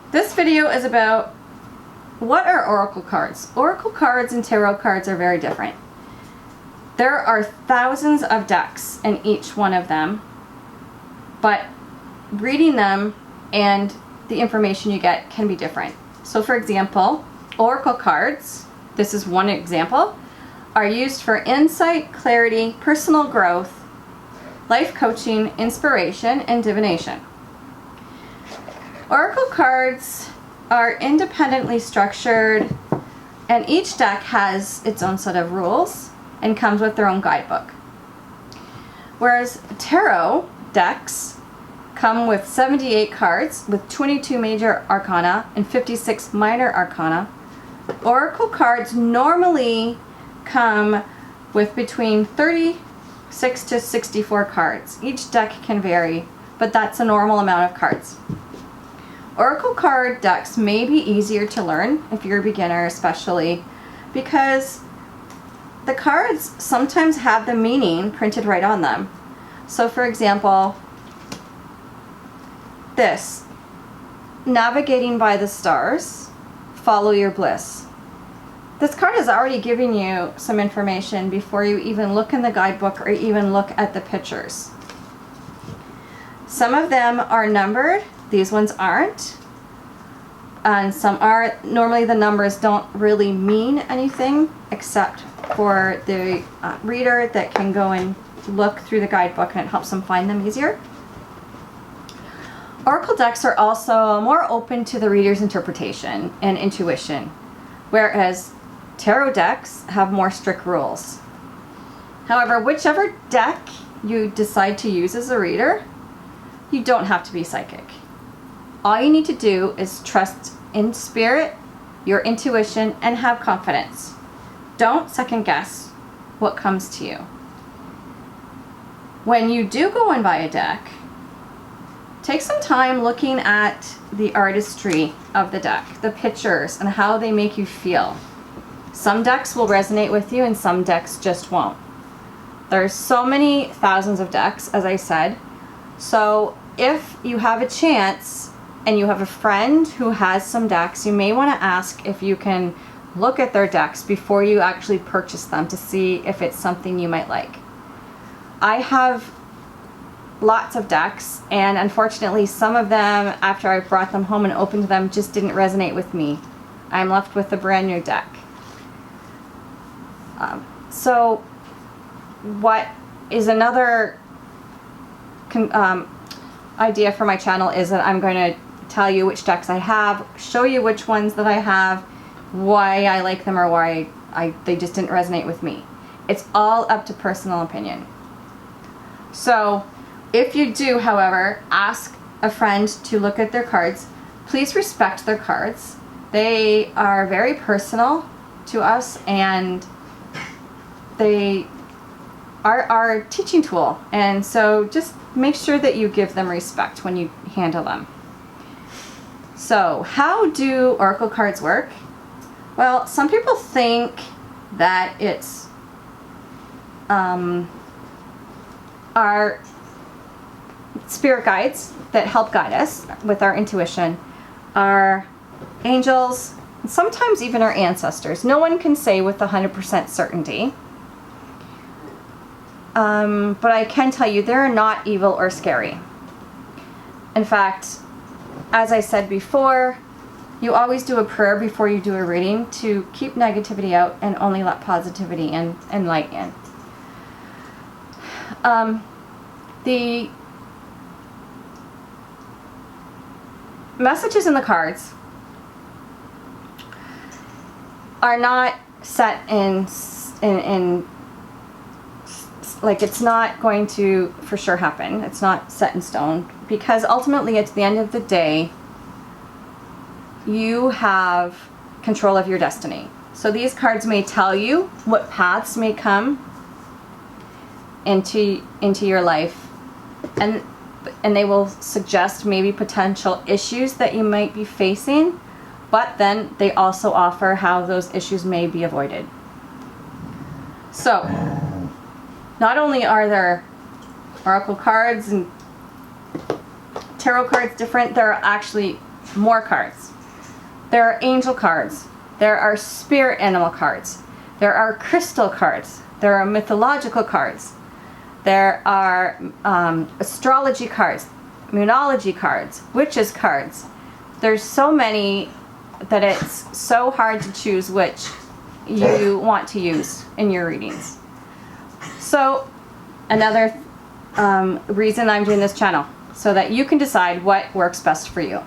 This video is about what are oracle cards. Oracle cards and tarot cards are very different. There are thousands of decks in each one of them, but reading them and the information you get can be different. So for example, oracle cards, this is one example, are used for insight, clarity, personal growth, life coaching, inspiration, and divination. Oracle cards are independently structured, and each deck has its own set of rules and comes with their own guidebook. Whereas tarot decks come with 78 cards with 22 major arcana and 56 minor arcana. Oracle cards normally come with between 36 to 64 cards. Each deck can vary, but that's a normal amount of cards. Oracle card decks may be easier to learn if you're a beginner, especially because the cards sometimes have the meaning printed right on them. So for example, this, navigating by the stars, follow your bliss. This card is already giving you some information before you even look in the guidebook or even look at the pictures. Some of them are numbered, these ones aren't. And some are. Normally the numbers don't really mean anything except for the reader that can go and look through the guidebook, and it helps them find them easier. Oracle decks are also more open to the reader's interpretation and intuition, whereas tarot decks have more strict rules. However, whichever deck you decide to use as a reader, you don't have to be psychic. All you need to do is trust in spirit, your intuition, and have confidence. Don't second guess what comes to you. When you do go and buy a deck, take some time looking at the artistry of the deck, the pictures, and how they make you feel. Some decks will resonate with you and some decks just won't. There's so many thousands of decks, as I said. So if you have a chance and you have a friend who has some decks, you may want to ask if you can look at their decks before you actually purchase them to see if it's something you might like. I have lots of decks, and unfortunately some of them, after I brought them home and opened them, just didn't resonate with me. I'm left with a brand new deck. So what is another idea for my channel is that I'm going to tell you which decks I have, show you which ones that I have, why I like them or why they just didn't resonate with me. It's all up to personal opinion. So if you do, however, ask a friend to look at their cards, please respect their cards. They are very personal to us, and they are our teaching tool. And so just make sure that you give them respect when you handle them. So how do oracle cards work? Well, some people think that it's our spirit guides that help guide us with our intuition, our angels, and sometimes even our ancestors. No one can say with 100% certainty. But I can tell you they're not evil or scary. In fact, as I said before, you always do a prayer before you do a reading to keep negativity out and only let positivity in and light in. The messages in the cards are not set in like, it's not going to for sure happen. It's not set in stone, because ultimately at the end of the day you have control of your destiny. So these cards may tell you what paths may come into your life, and they will suggest maybe potential issues that you might be facing, but then they also offer how those issues may be avoided. So not only are there oracle cards and tarot cards different, there are actually more cards. There are angel cards. There are spirit animal cards. There are crystal cards. There are mythological cards. There are astrology cards, moonology cards, witches cards. There's so many that it's so hard to choose which you want to use in your readings. So another reason I'm doing this channel, so that you can decide what works best for you.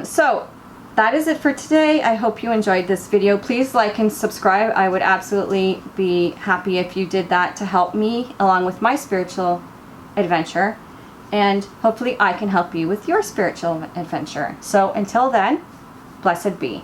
So that is it for today. I hope you enjoyed this video. Please like and subscribe. I would absolutely be happy if you did that to help me along with my spiritual adventure. And hopefully I can help you with your spiritual adventure. So until then, blessed be.